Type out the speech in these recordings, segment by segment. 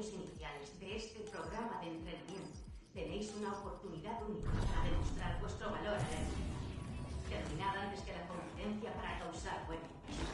voluntarios iniciales de este programa de entrenamiento, tenéis una oportunidad única para demostrar vuestro valor a la ética. Terminad antes que la competencia para causar buen uso.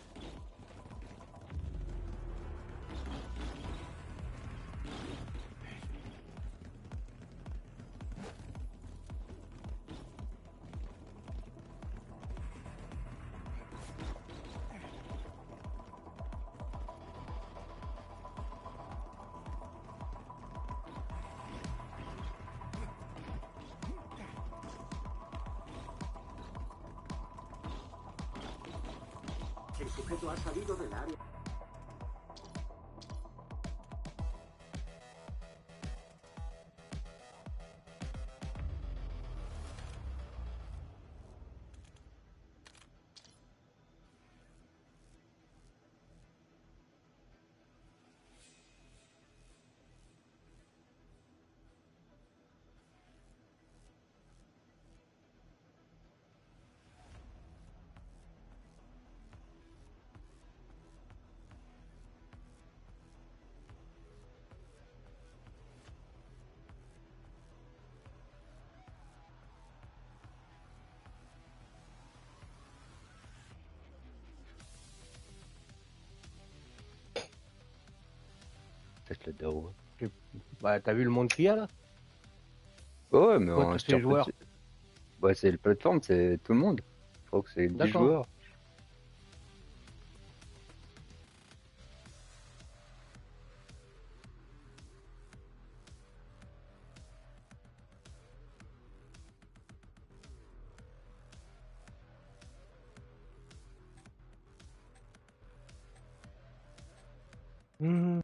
El sujeto ha salido del área. Peut-être le dos. Bah, t'as vu le monde qu'il y a là? Ouais, mais Ouais, en tous ces joueurs. Ouais, c'est le plateforme, c'est tout le monde. Je crois que c'est 10 D'accord. joueurs. Mhm.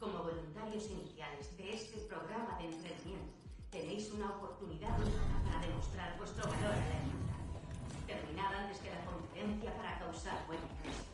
Como voluntarios iniciales de este programa de entrenamiento, tenéis una oportunidad única para demostrar vuestro valor a la ética. Terminad antes que la competencia para causar buen uso.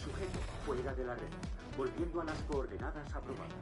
Sujeto fuera de la red, volviendo a las coordenadas aprobadas.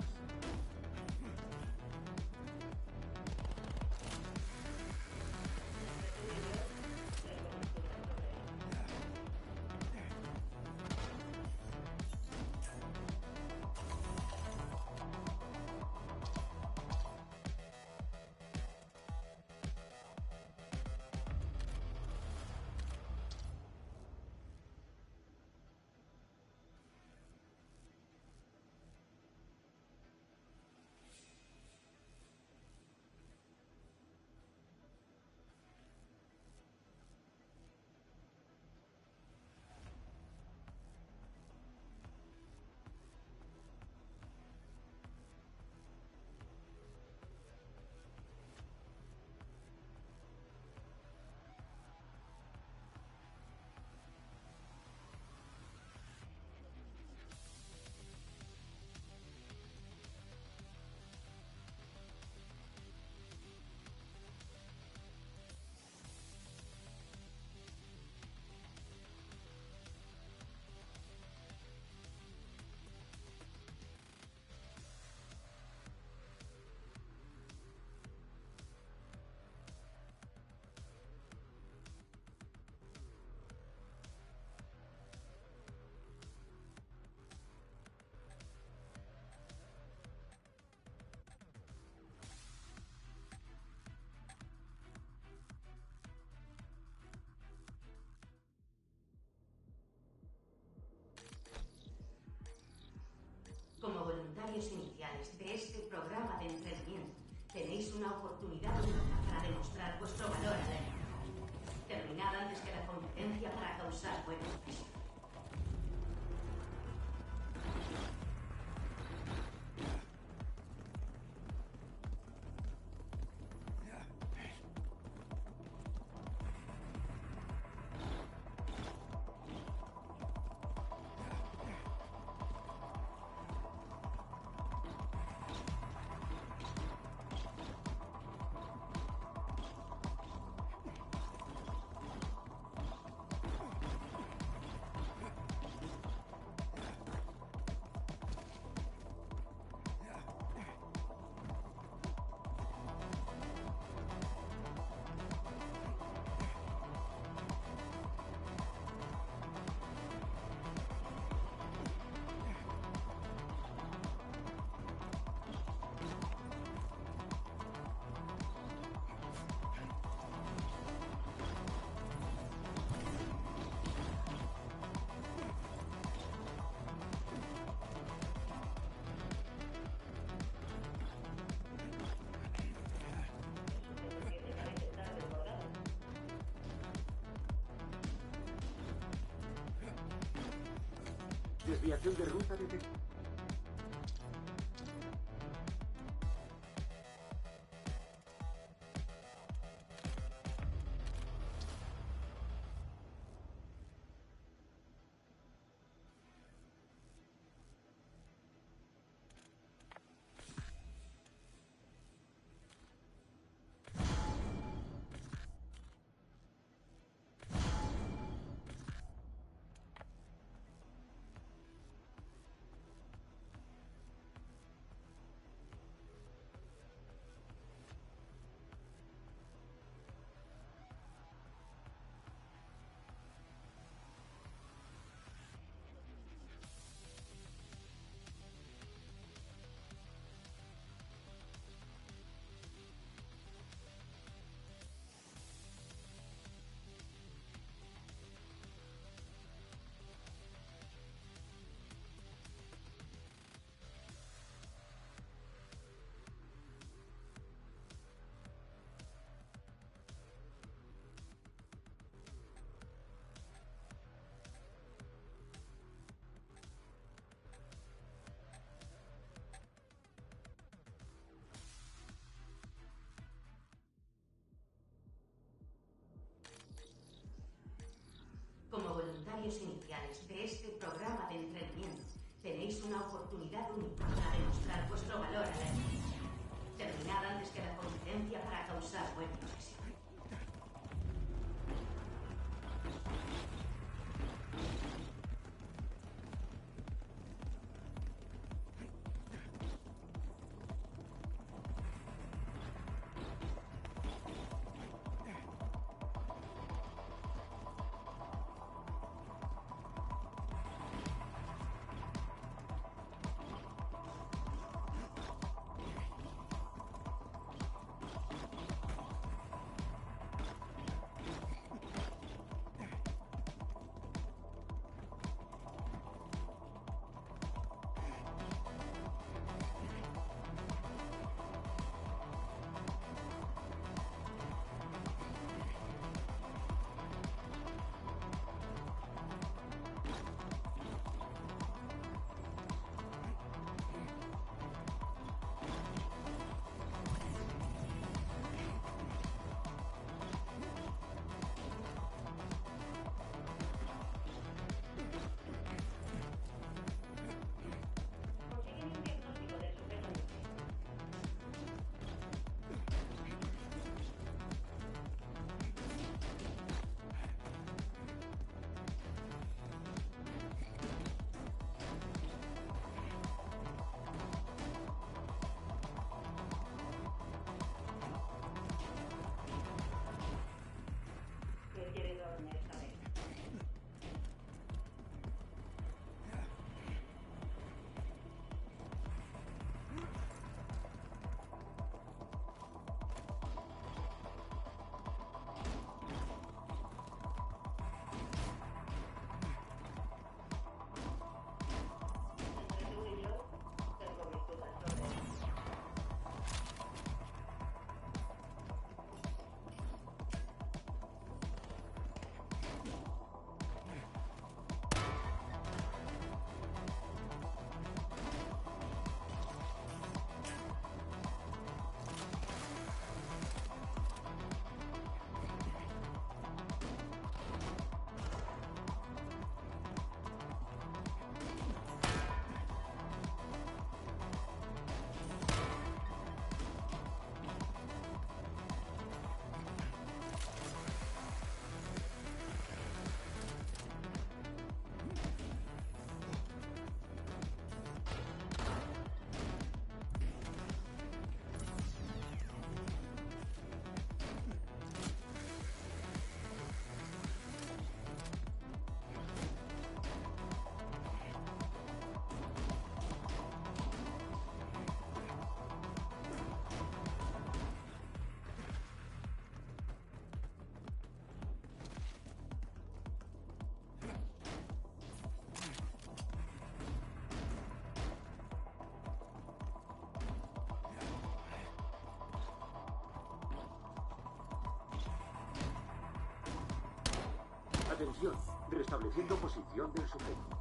Como voluntarios iniciales de este programa de entrenamiento, tenéis una oportunidad única para demostrar vuestro valor a la humanidad. Terminad antes que la competencia para causar buena impresión. Desviación de ruta detectada. Como voluntarios iniciales de este programa de entrenamiento, tenéis una oportunidad única para demostrar vuestro valor a la humanidad. Terminad antes que la competencia para causar buena impresión. Atención, restableciendo posición del sujeto.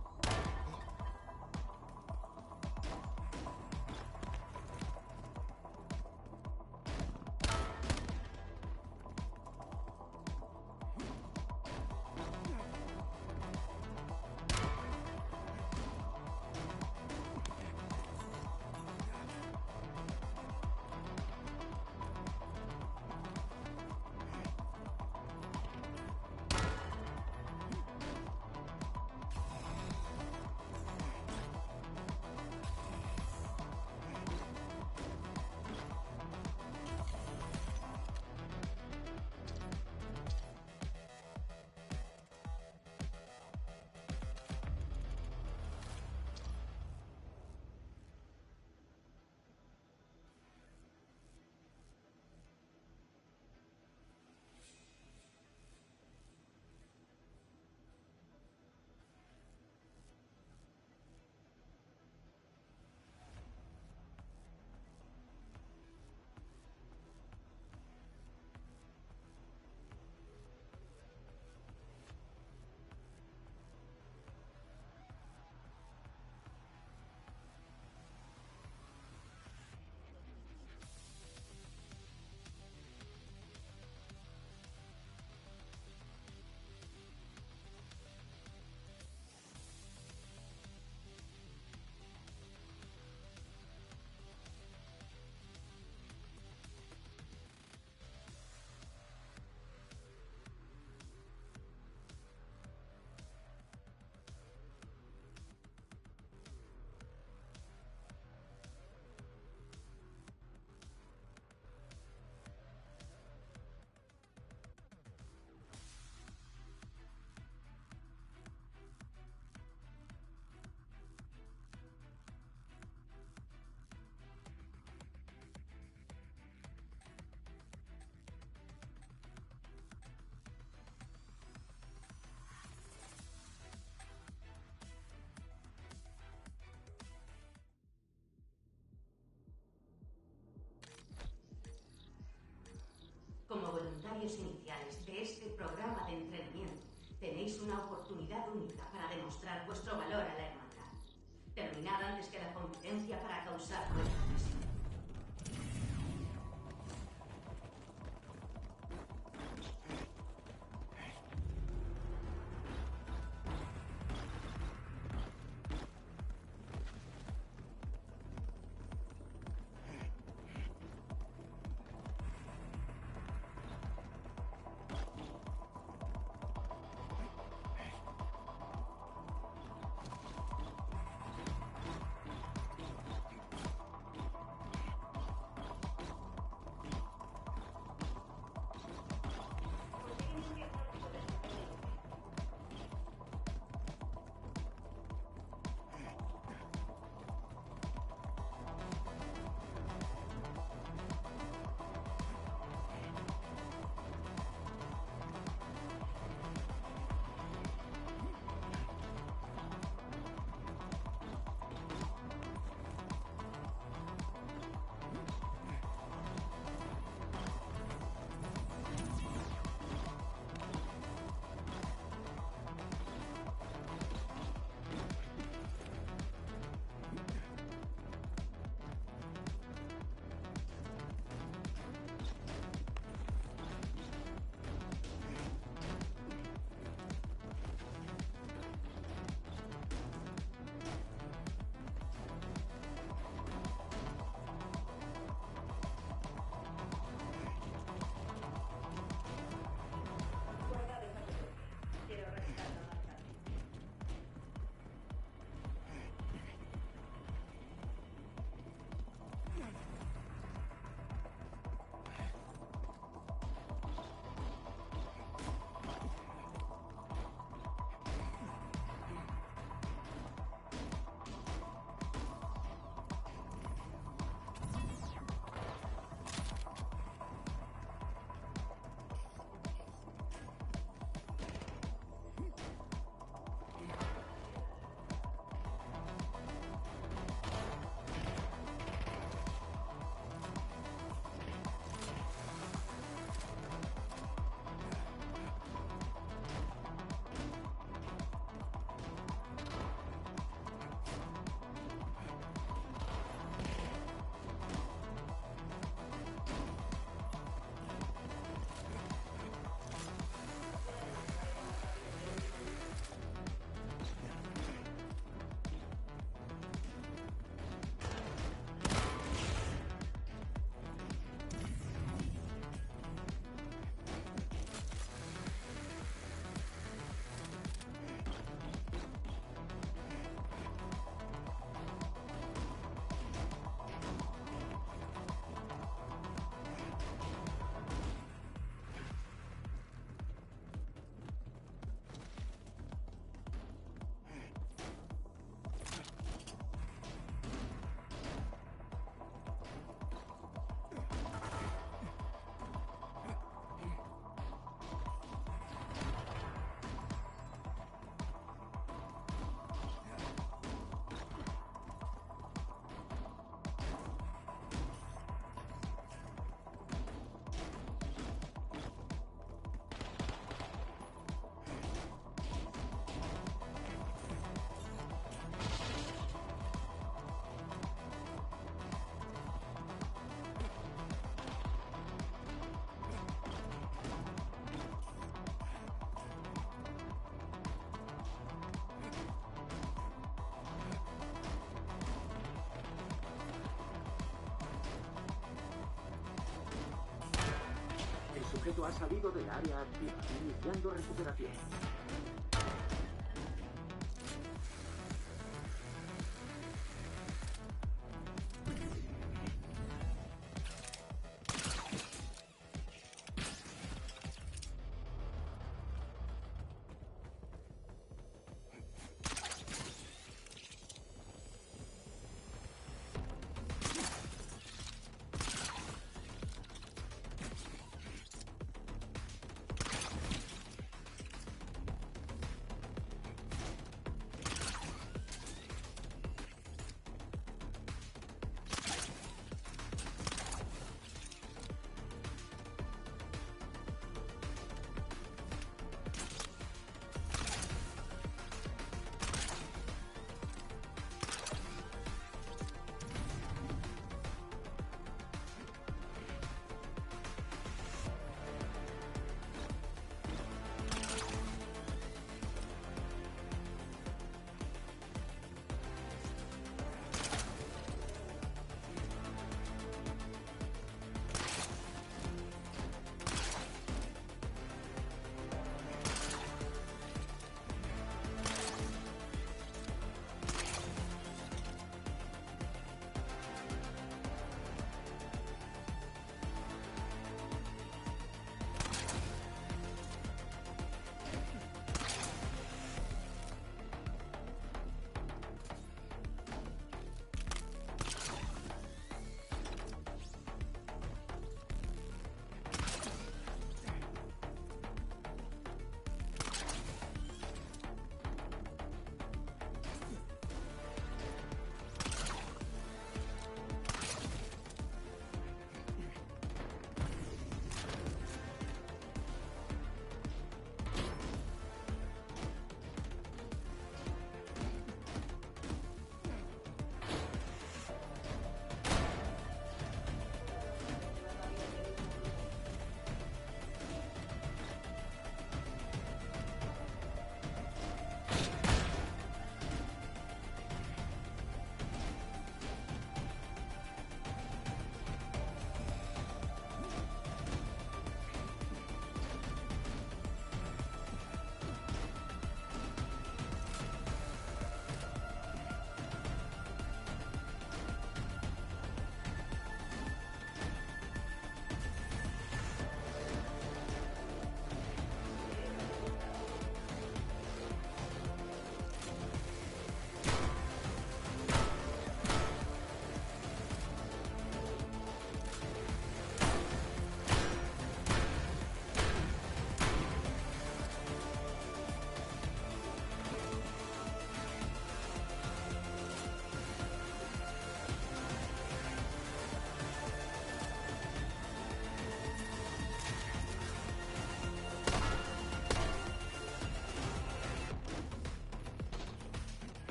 Como voluntarios iniciales de este programa de entrenamiento, tenéis una oportunidad única para demostrar vuestro valor a la hermandad. Terminad antes que la competencia para causar vuestra misión. sujeto ha salido del área activa, iniciando recuperación.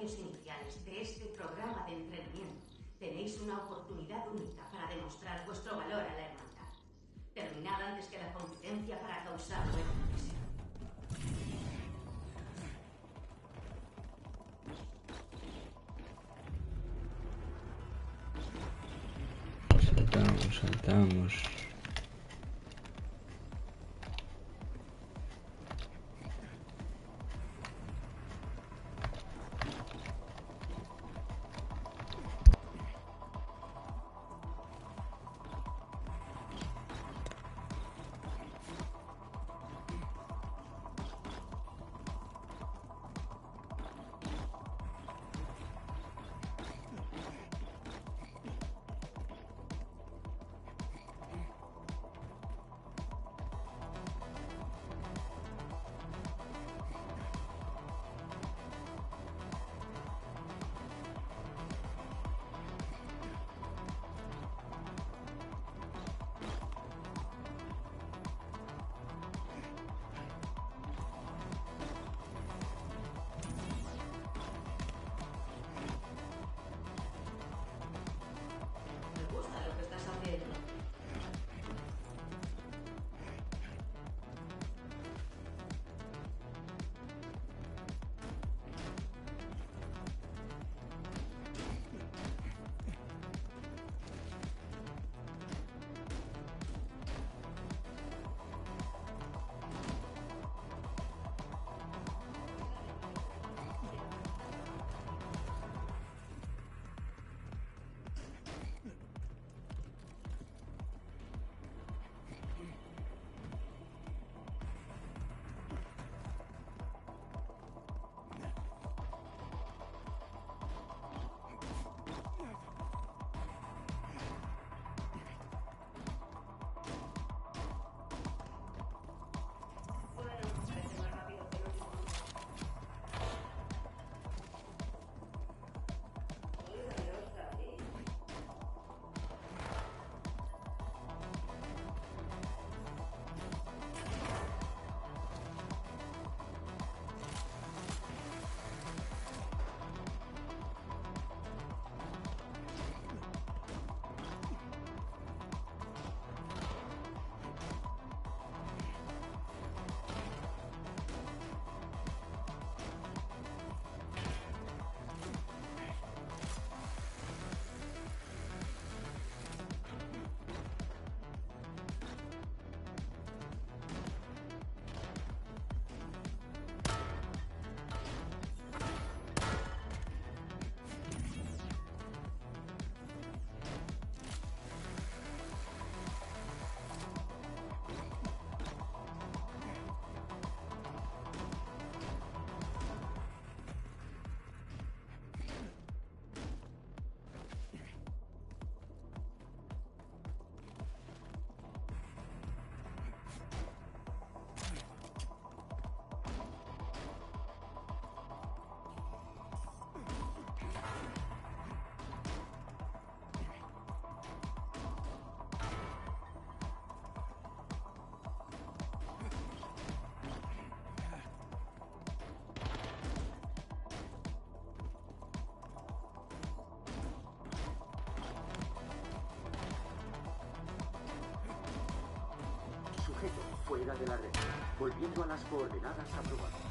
escenarios iniciales de este programa de entrenamiento, tenéis una oportunidad única para demostrar vuestro valor a la hermandad. Terminad antes que la competencia para causar beneficio. Saltamos. Me gusta lo que estás haciendo. Sujeto fuera de la red. Volviendo a las coordenadas aprobadas.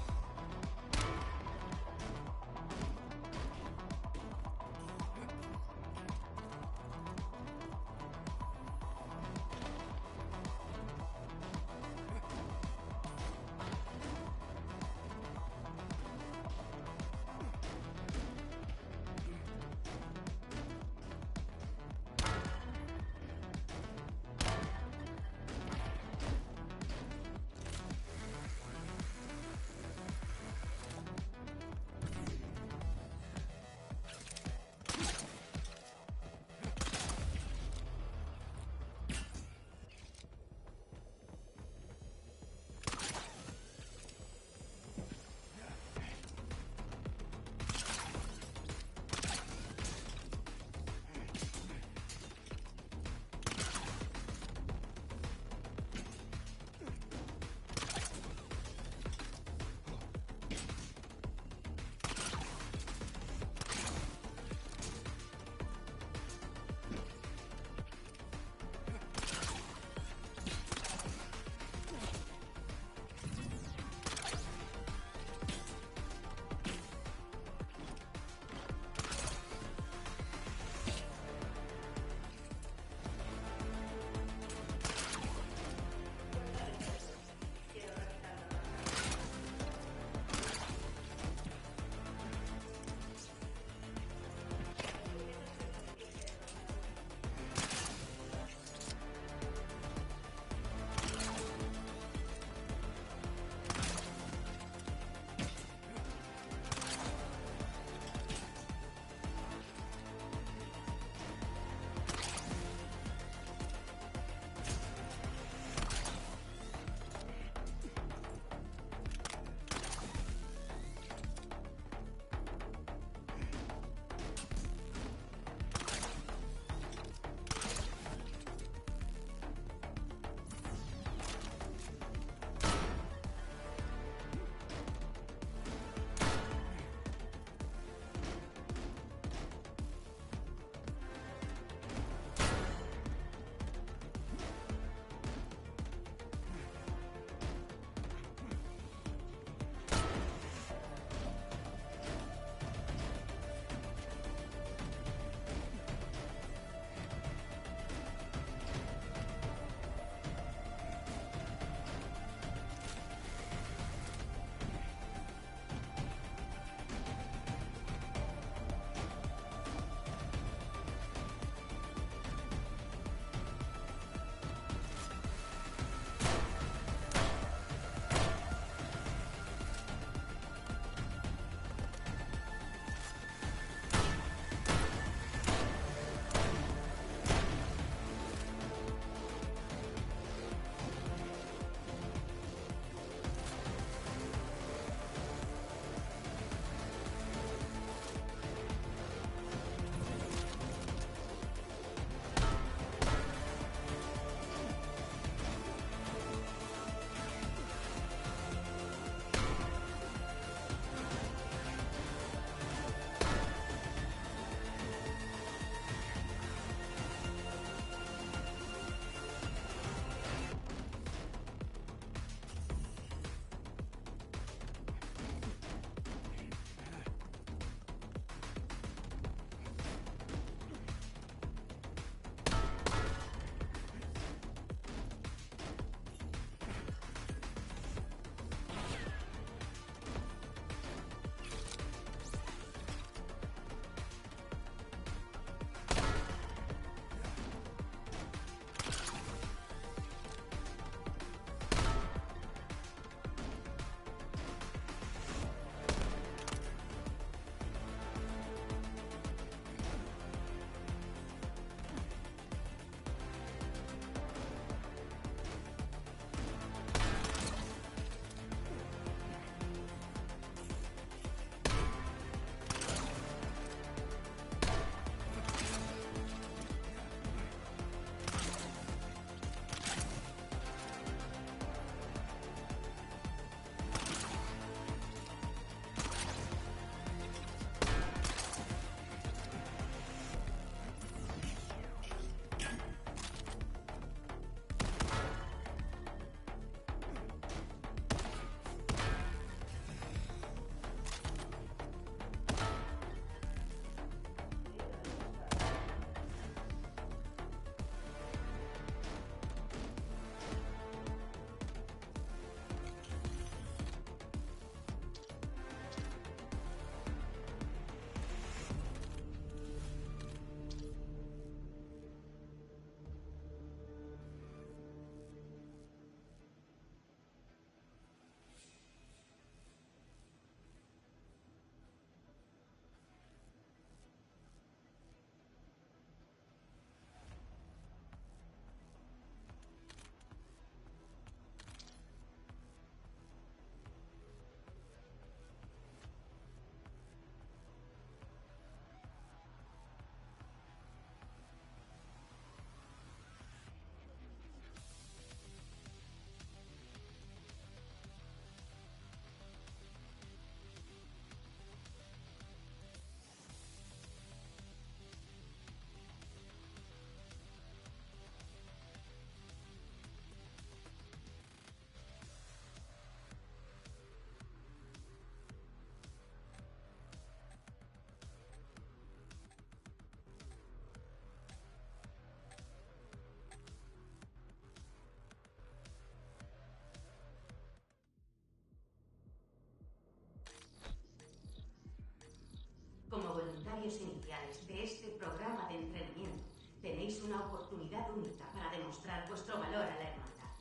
usuarios iniciales de este programa de entrenamiento, tenéis una oportunidad única para demostrar vuestro valor a la hermandad.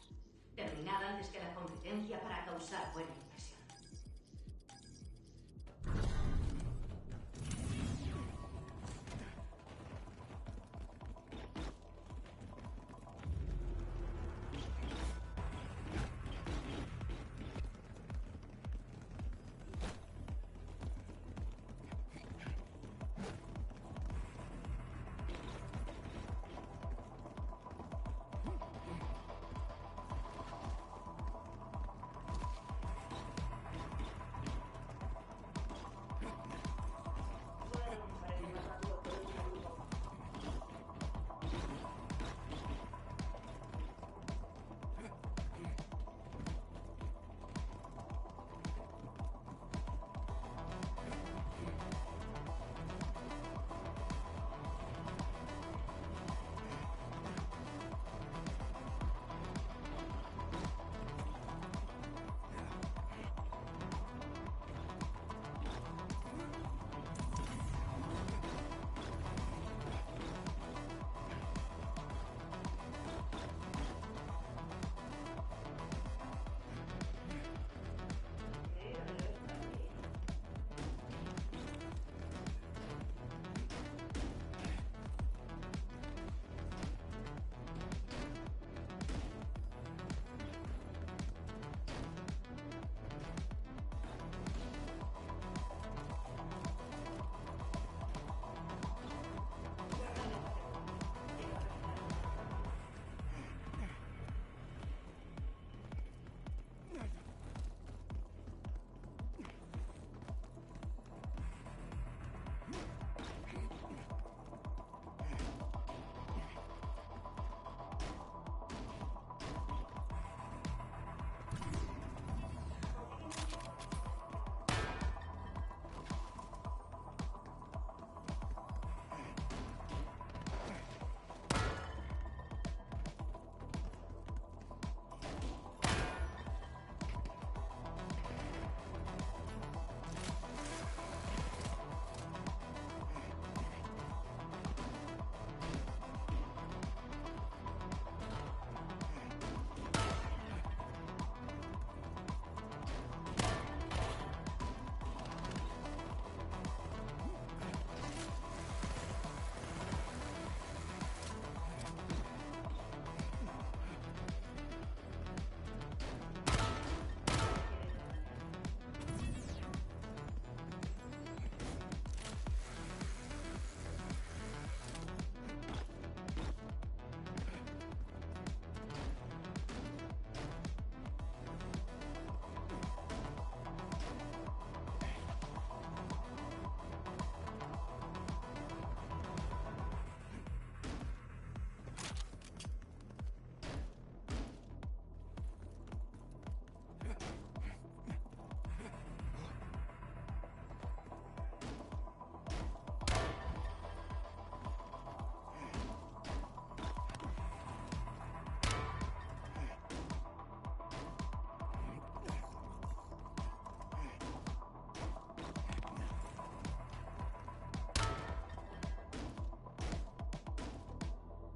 Terminad antes que la competencia para causar buena impresión.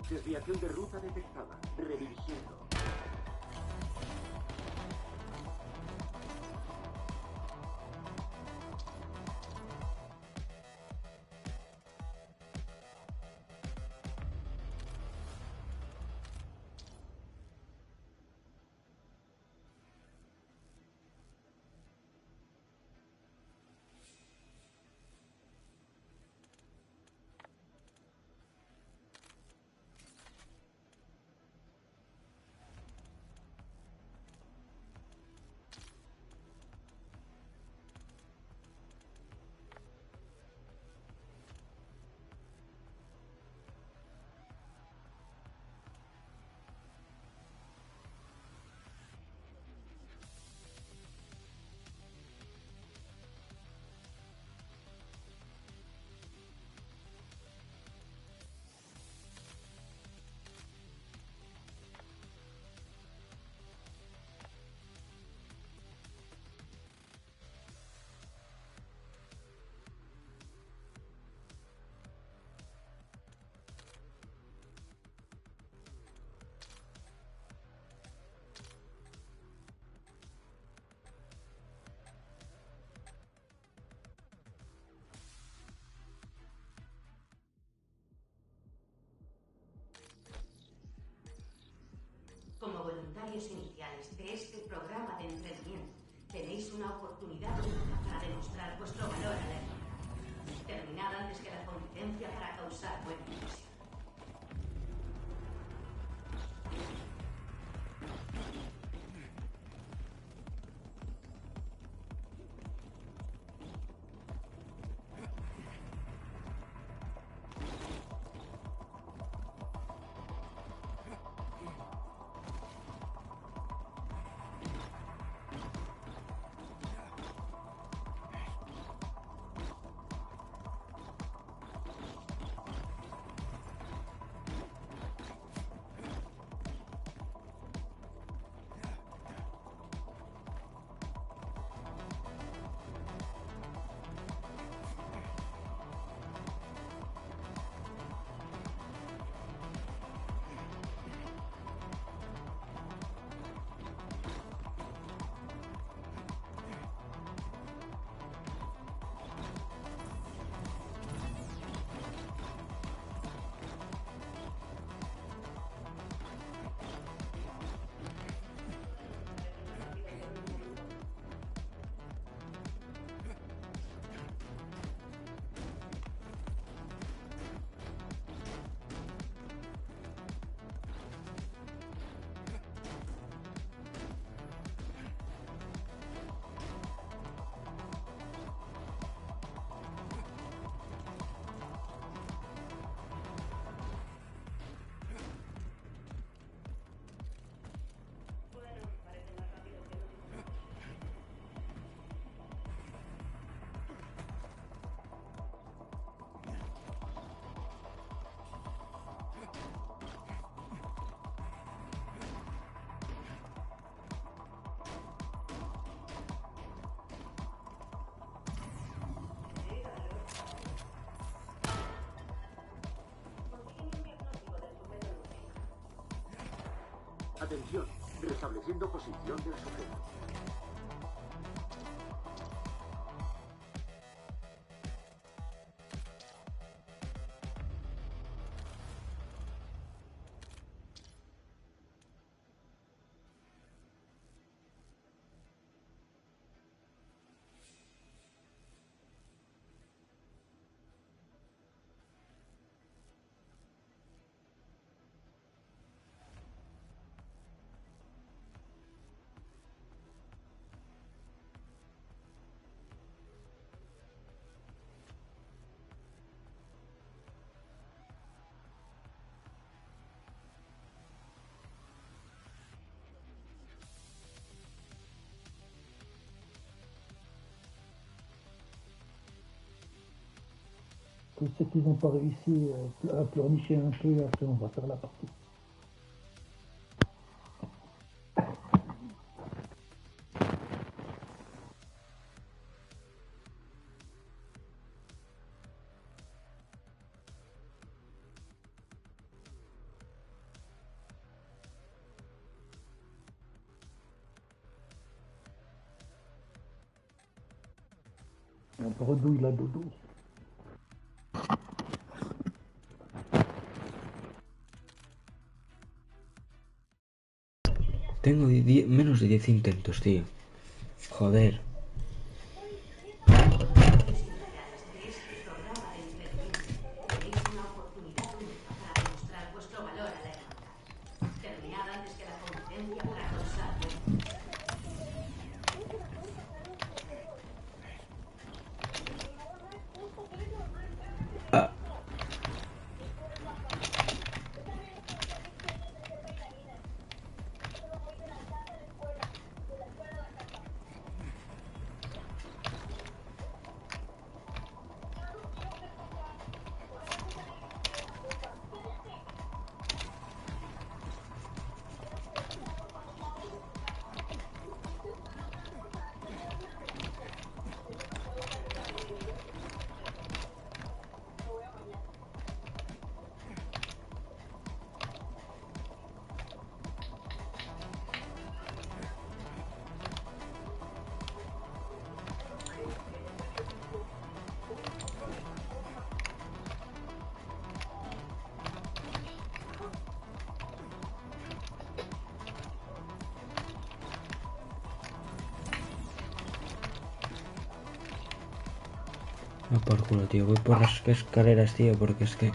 Desviación de ruta detectada. Redirigiendo. episodios iniciales de este programa de entretenimiento tenéis una oportunidad única para demostrar vuestro valor a la hermandad. Terminad antes que la competencia para causar buena impresión. Atención, restableciendo posición del sujeto. Tous ceux qui n'ont pas réussi à pleurnicher un peu, après on va faire la partie. On redouille la dodo. Tengo menos de 10 intentos, tío. Joder. No por culo, tío. Voy por las escaleras, tío, porque es que...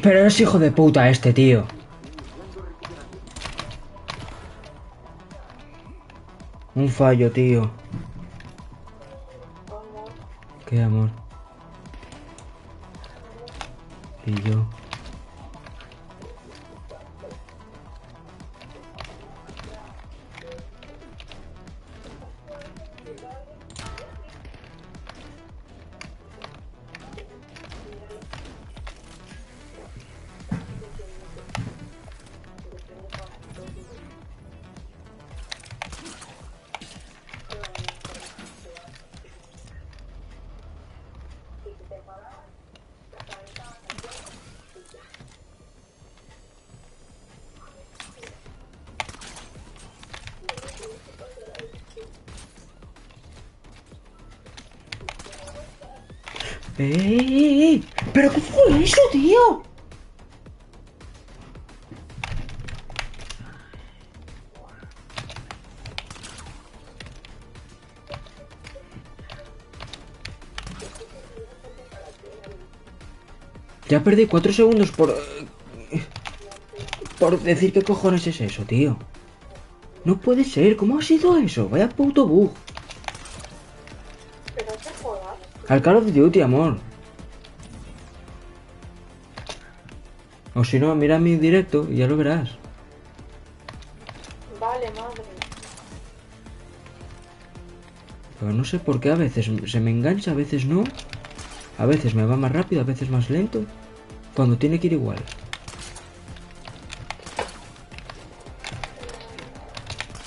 Pero es hijo de puta este, tío. Un fallo, tío. ¿Qué amor? Y yo. ¿Pero qué fue eso, tío? Ya perdí 4 segundos por decir qué cojones es eso, tío. No puede ser, ¿cómo ha sido eso? Vaya puto bug. ¿Pero qué juegas? Al Call of Duty, amor. O si no, mira mi directo y ya lo verás. Vale, madre. Pero no sé por qué a veces se me engancha, a veces no. A veces me va más rápido, a veces más lento. Cuando tiene que ir igual.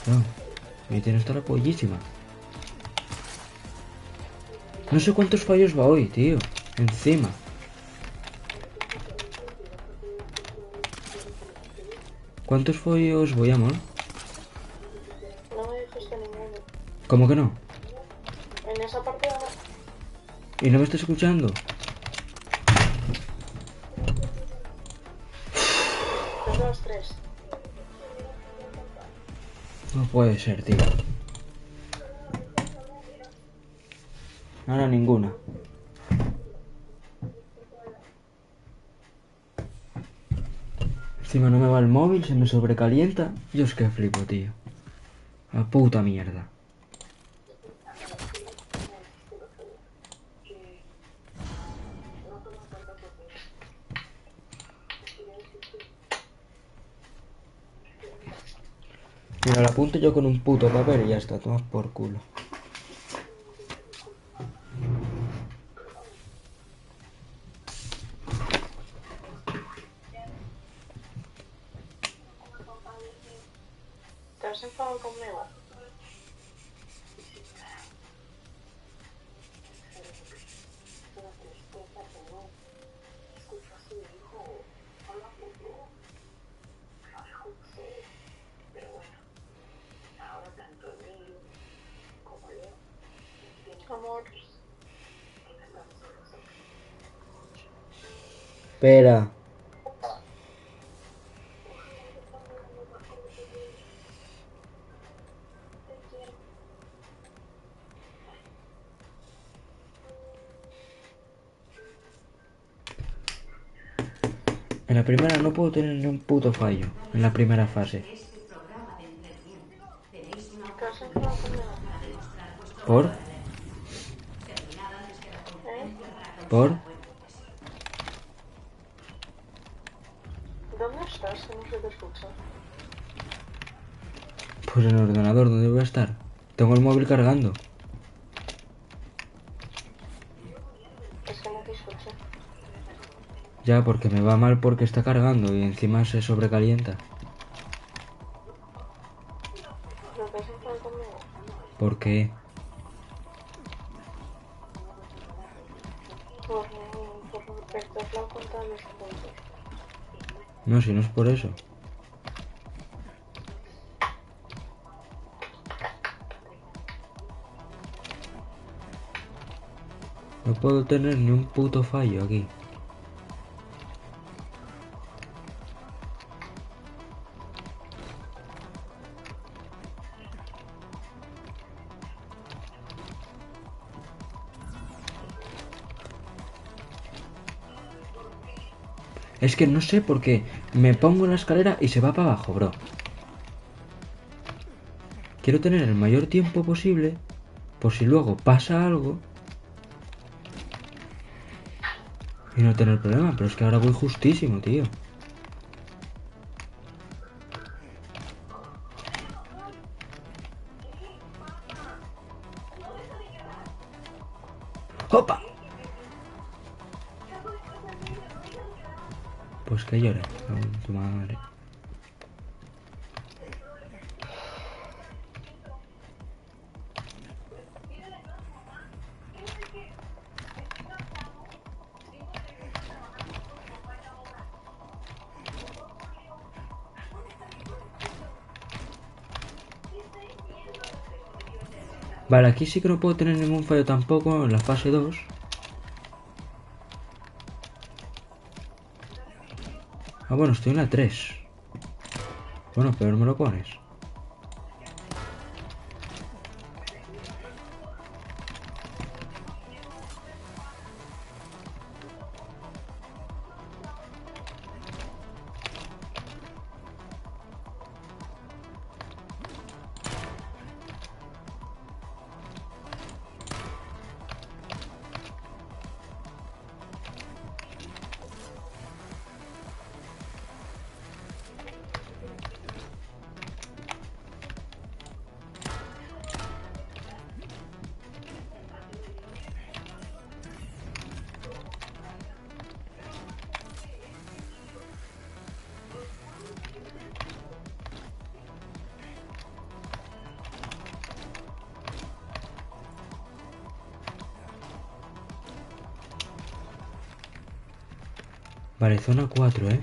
No, mi tiene está la pollísima. No sé cuántos fallos va hoy, tío. Encima. ¿Cuántos fallos voy, amor? No me dijiste ninguno. ¿Cómo que no? En esa partida no. ¿Y no me estás escuchando? 2, 3. No puede ser, tío. Ahora ninguna. Encima no me va el móvil, se me sobrecalienta. Yo es que flipo, tío. La puta mierda. Mira, la apunto yo con un puto papel y ya está, tomas por culo. ¿Te has enfadado conmigo? Amor. Espera. En la primera no puedo tener ni un puto fallo. En la primera fase. Este programa de entretenimiento tenéis una ¿Te has enfadado conmigo? para demostrar vuestro ¿Por? valor a la hermandad. Terminad antes que la conferencia para causar ¿Por? buena impresión. ¿Dónde estás? Que no se te escucha. Pues en el ordenador, ¿dónde voy a estar? Tengo el móvil cargando. Es que no te escucho. Ya, porque me va mal porque está cargando y encima se sobrecalienta. ¿Pero te has enfadado conmigo? ¿Por qué? Porque te has dado cuenta de los puntos. No, si no es por eso. No puedo tener ni un puto fallo aquí. Es que no sé por qué me pongo en la escalera y se va para abajo, bro. Quiero tener el mayor tiempo posible por si luego pasa algo y no tener problema, pero es que ahora voy justísimo, tío. ¡Opa! Pues que llore, tu madre. Vale, aquí sí que no puedo tener ningún fallo tampoco en la fase 2. Ah, bueno, estoy en la 3. Bueno, peor me lo pones. Vale, zona 4, ¿eh?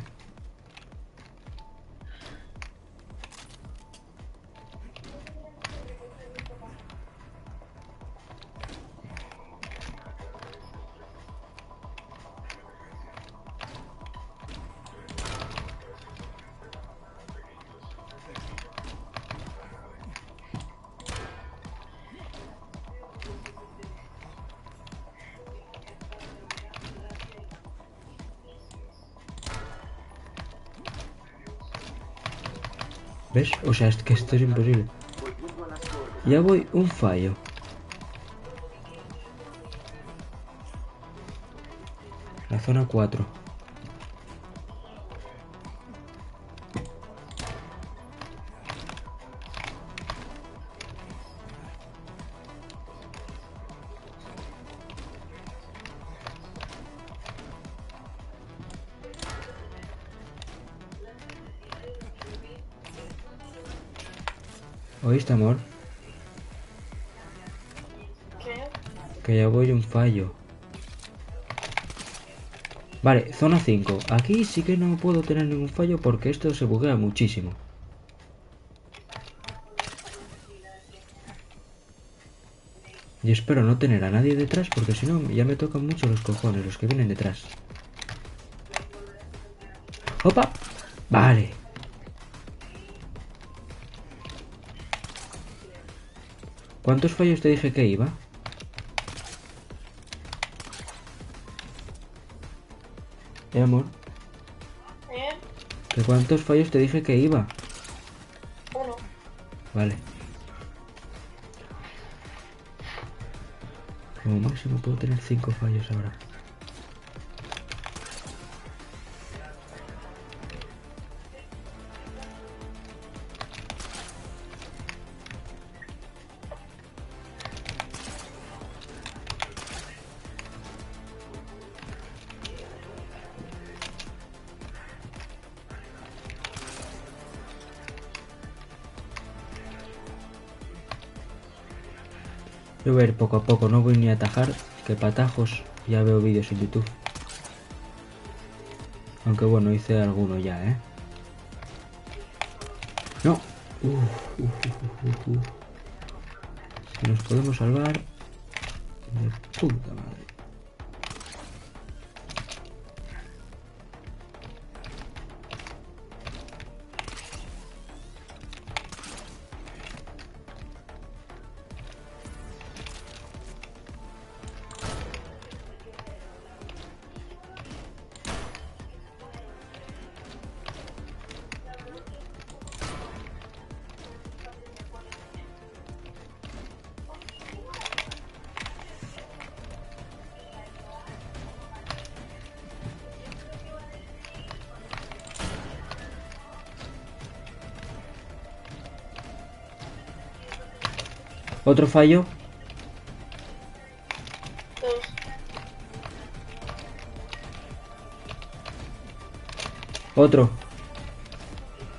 ¿Ves? O sea, es que esto es imposible. Volviendo a las coordenadas. Ya voy un fallo. La zona 4. ¿Oíste, amor? ¿Qué? Que ya voy un fallo. Vale, zona 5. Aquí sí que no puedo tener ningún fallo porque esto se buguea muchísimo. Y espero no tener a nadie detrás porque si no ya me tocan mucho los cojones, los que vienen detrás. ¡Opa! Vale. ¿Cuántos fallos te dije que iba? Amor, ¿Eh? ¿que cuántos fallos te dije que iba? 1. Vale. Como máximo puedo tener 5 fallos ahora. Yo voy a ir poco a poco, no voy ni a atajar, que patajos ya veo vídeos en YouTube. Aunque bueno, hice alguno ya, ¿eh? No. Si nos podemos salvar. De puta madre. Otro fallo. 2. Otro.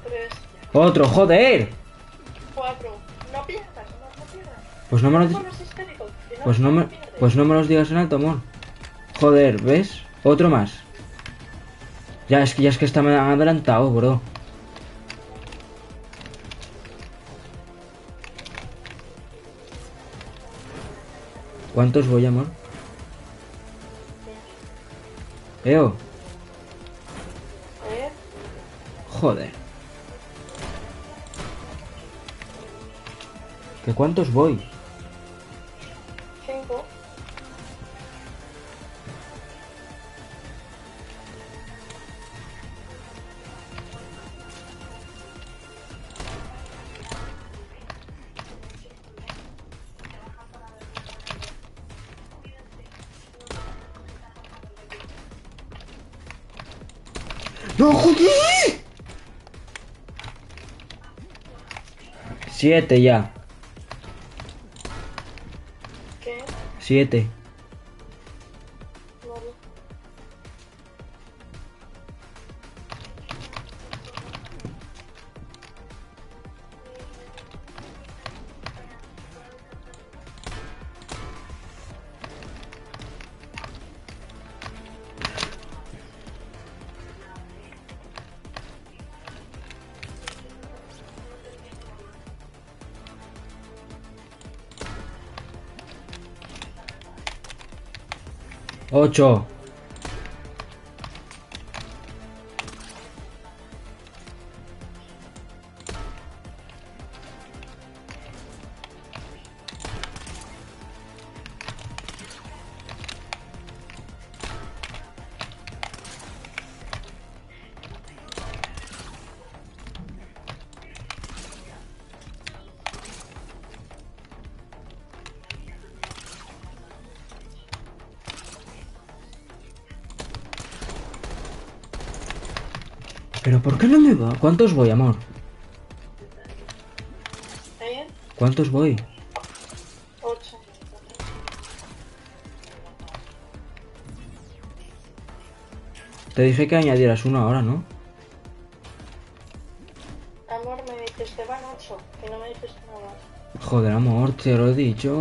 3. Otro, joder. 4. No pierdas, no pierdas. Pues no me lo No eres histérico. Si no, Pues no me, pierdes. pues no me los digas en alto, amor. Joder, ¿ves? Otro más. Ya es que está me han adelantado, bro. ¿Cuántos voy, amor? Eo, ¿Eh? joder. ¿Que cuántos voy? 5. ¡No, joder! 7 ya. ¿Qué? 7. Vale. Ocho. ¿Pero por qué no me va? ¿Cuántos voy, amor? ¿Eh? ¿Cuántos voy? 8. Te dije que añadieras uno ahora, ¿no? Amor, me dices que van 8, que no me dices nada más. Joder, amor, te lo he dicho.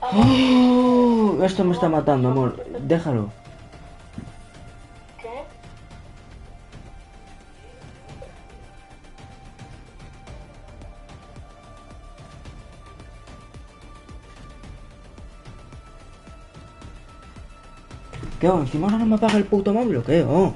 Oh, esto me está matando, amor. Déjalo. ¿Qué? ¿Qué hago? ¿Encima ahora no me apaga el puto móvil o qué? Oh.